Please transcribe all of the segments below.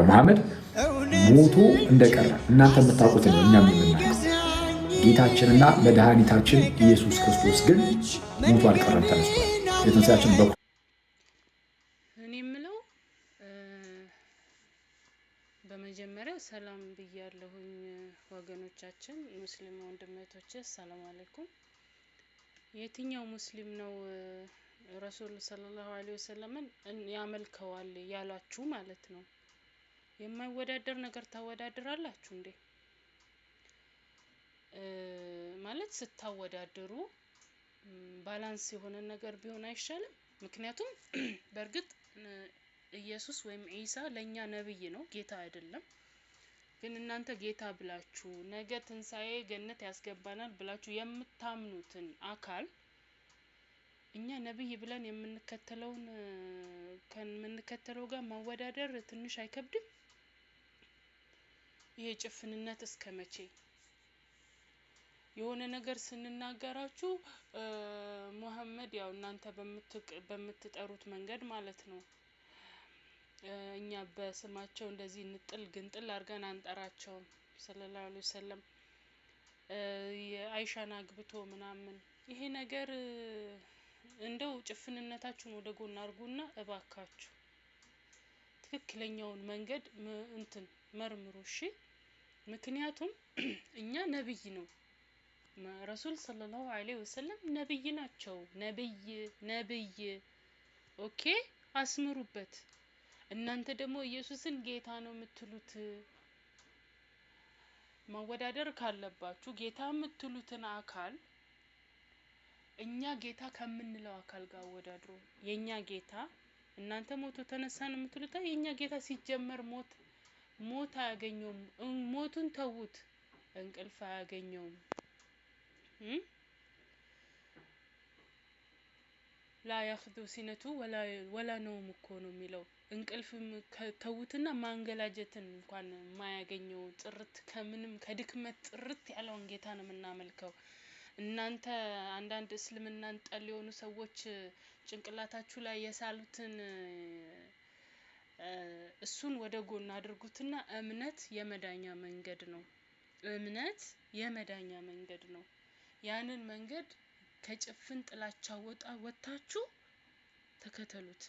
መሐመድ ሞቶ እንደቀረ እናንተ የምታውቁት ነው፣ እኛም የምናውቀው። ጌታችንና መድኃኒታችን ኢየሱስ ክርስቶስ ግን ሞቶ አልቀረም፣ ተነስቷል። የትንሣኤያችን እኔ የምለው በመጀመሪያ ሰላም ብያለሁኝ ወገኖቻችን፣ ሙስሊም ወንድሞቼ፣ ሰላም አለይኩም። የትኛው ሙስሊም ነው ረሱል ሰለላሁ ዐለይሂ ወሰለምን ያመልከዋል ያላችሁ ማለት ነው? የማይወዳደር ነገር ታወዳድራላችሁ እንዴ? ማለት ስታወዳድሩ ባላንስ የሆነ ነገር ቢሆን አይሻልም? ምክንያቱም በእርግጥ ኢየሱስ ወይም ኢሳ ለኛ ነብይ ነው፣ ጌታ አይደለም። ግን እናንተ ጌታ ብላችሁ ነገ ትንሣኤ ገነት ያስገባናል ብላችሁ የምታምኑትን አካል እኛ ነብይ ብለን የምንከተለውን ከምንከተለው ጋር ማወዳደር ትንሽ አይከብድም? ይሄ ጭፍንነት እስከመቼ? የሆነ ነገር ስንናገራችሁ ሙሐመድ ያው እናንተ በምትጠሩት መንገድ ማለት ነው። እኛ በስማቸው እንደዚህ ንጥል ግንጥል አድርገን አንጠራቸውም። ሰለላሁ ዐለይሂ ወሰለም የአይሻን አግብቶ ምናምን ይሄ ነገር እንደው ጭፍንነታችሁን ወደ ጎን አድርጉና እባካችሁ ትክክለኛውን መንገድ መርምሩ እሺ። ምክንያቱም እኛ ነብይ ነው ረሱል ሰለላሁ ዐለይሂ ወሰለም ነብይ ናቸው። ነብይ ኦኬ፣ አስምሩበት። እናንተ ደግሞ ኢየሱስን ጌታ ነው የምትሉት። ማወዳደር ካለባችሁ ጌታ የምትሉትን አካል እኛ ጌታ ከምንለው አካል ጋር አወዳድሩ። የኛ ጌታ እናንተ ሞቶ ተነሳን የምትሉት የኛ ጌታ ሲጀመር ሞት አያገኘውም። ሞቱን ተውት፣ እንቅልፍ አያገኘውም። ላ ያኽዱ ሲነቱ ወላ ነውም እኮ ነው የሚለው። እንቅልፍም ተውትና ማንገላጀትን እንኳን የማያገኘው ጥርት ከምንም ከድክመት ጥርት ያለውን ጌታ ነው የምናመልከው። እናንተ አንዳንድ እስልምናን ጠል የሆኑ ሰዎች ጭንቅላታችሁ ላይ የሳሉትን እሱን ወደ ጎን አድርጉትና እምነት የመዳኛ መንገድ ነው። እምነት የመዳኛ መንገድ ነው። ያንን መንገድ ከጭፍን ጥላቻ ወጣችሁ ተከተሉት።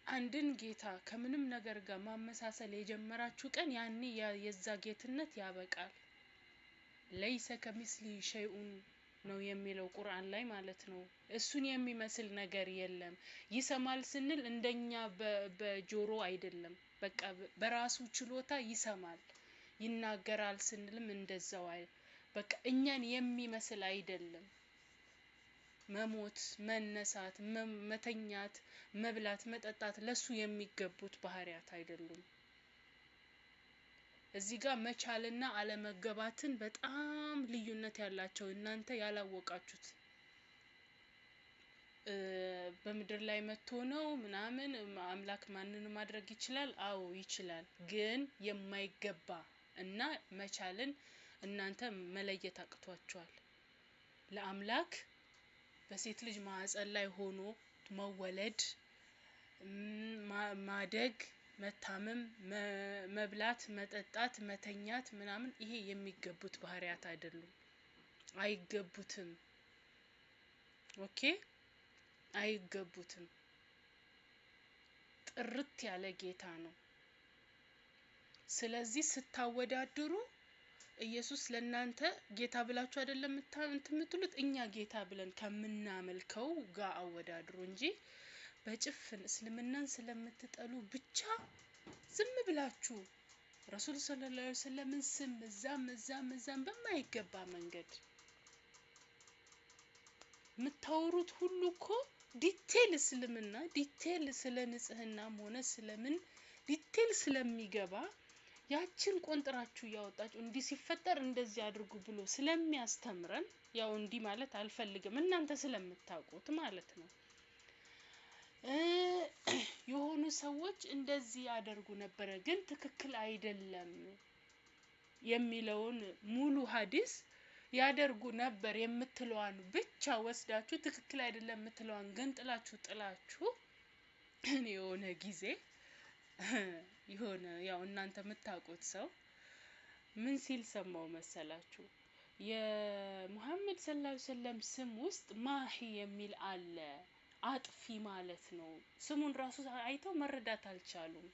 አንድን ጌታ ከምንም ነገር ጋር ማመሳሰል የጀመራችሁ ቀን ያኔ የዛ ጌትነት ያበቃል። ለይሰ ከሚስሊ ሸይኡን ነው የሚለው ቁርአን ላይ ማለት ነው። እሱን የሚመስል ነገር የለም። ይሰማል ስንል እንደኛ በጆሮ አይደለም፣ በቃ በራሱ ችሎታ ይሰማል። ይናገራል ስንልም እንደዛው በቃ እኛን የሚመስል አይደለም። መሞት፣ መነሳት፣ መተኛት፣ መብላት፣ መጠጣት ለሱ የሚገቡት ባህሪያት አይደሉም። እዚህ ጋር መቻልና አለመገባትን በጣም ልዩነት ያላቸው እናንተ ያላወቃችሁት በምድር ላይ መጥቶ ነው ምናምን አምላክ ማንንም ማድረግ ይችላል። አዎ ይችላል። ግን የማይገባ እና መቻልን እናንተ መለየት አቅቷቸዋል። ለአምላክ በሴት ልጅ ማህፀን ላይ ሆኖ መወለድ፣ ማደግ፣ መታመም፣ መብላት፣ መጠጣት፣ መተኛት ምናምን ይሄ የሚገቡት ባህሪያት አይደሉም። አይገቡትም። ኦኬ፣ አይገቡትም። ጥርት ያለ ጌታ ነው። ስለዚህ ስታወዳድሩ ኢየሱስ ለናንተ ጌታ ብላችሁ አይደለም የምትሉት፣ እኛ ጌታ ብለን ከምናመልከው ጋር አወዳድሩ እንጂ በጭፍን እስልምናን ስለምትጠሉ ብቻ ዝም ብላችሁ ረሱል ሰለላሁ ዐለይሂ ወሰለምን ስም እዛም በማይገባ መንገድ የምታወሩት ሁሉ እኮ ዲቴል እስልምና ዲቴል ስለ ንጽህናም ሆነ ስለምን ዲቴል ስለሚገባ ያችን ቆንጥራችሁ ያወጣችሁ እንዲህ ሲፈጠር እንደዚህ አድርጉ ብሎ ስለሚያስተምረን ያው እንዲህ ማለት አልፈልግም እናንተ ስለምታውቁት ማለት ነው። የሆኑ ሰዎች እንደዚህ ያደርጉ ነበር ግን ትክክል አይደለም የሚለውን ሙሉ ሐዲስ ያደርጉ ነበር የምትለዋን ብቻ ወስዳችሁ ትክክል አይደለም የምትለዋን ግን ጥላችሁ እኔ የሆነ ጊዜ የሆነ ያው እናንተ የምታውቁት ሰው ምን ሲል ሰማው መሰላችሁ? የሙሐመድ ሰለላሁ ዐለይሂ ወሰለም ስም ውስጥ ማሂ የሚል አለ፣ አጥፊ ማለት ነው። ስሙን ራሱ አይተው መረዳት አልቻሉም።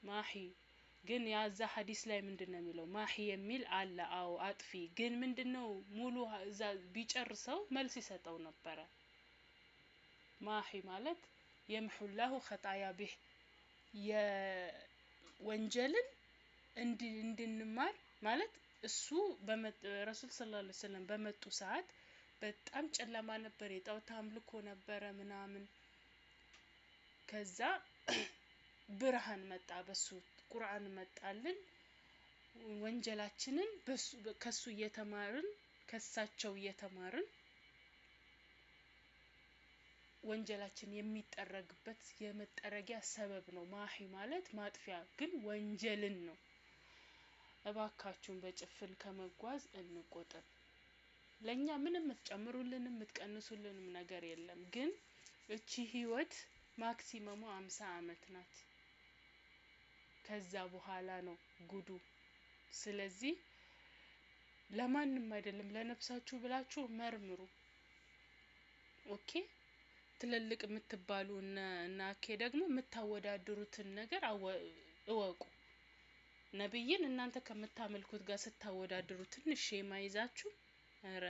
ማሂ ግን ያዛ ሐዲስ ላይ ምንድነው የሚለው? ማሂ የሚል አለ፣ አዎ አጥፊ። ግን ምንድነው ሙሉ እዛ ቢጨርሰው መልስ ይሰጠው ነበረ። ማሂ ማለት የምሑላሁ ኸጣያ ቢህ የወንጀልን እንድንማር ማለት እሱ ረሱል ሰለላሁ ዐለይሂ ወሰለም በመጡ ሰዓት በጣም ጨለማ ነበር፣ የጣዖት አምልኮ ነበረ ምናምን። ከዛ ብርሃን መጣ፣ በሱ ቁርአን መጣልን። ወንጀላችንን ከሱ እየተማርን ከሳቸው እየተማርን ወንጀላችን የሚጠረግበት የመጠረጊያ ሰበብ ነው። ማሂ ማለት ማጥፊያ ግን ወንጀልን ነው። እባካችሁን በጭፍን ከመጓዝ እንቆጠብ። ለኛ ምንም የምትጨምሩልንም የምትቀንሱልንም ነገር የለም። ግን እቺ ህይወት ማክሲመሙ 50 አመት ናት። ከዛ በኋላ ነው ጉዱ። ስለዚህ ለማንም አይደለም ለነፍሳችሁ ብላችሁ መርምሩ። ኦኬ። ትልልቅ የምትባሉ እና አኬ ደግሞ የምታወዳድሩትን ነገር እወቁ። ነብይን እናንተ ከምታመልኩት ጋር ስታወዳድሩ ትንሽ የማይዛችሁ ኧረ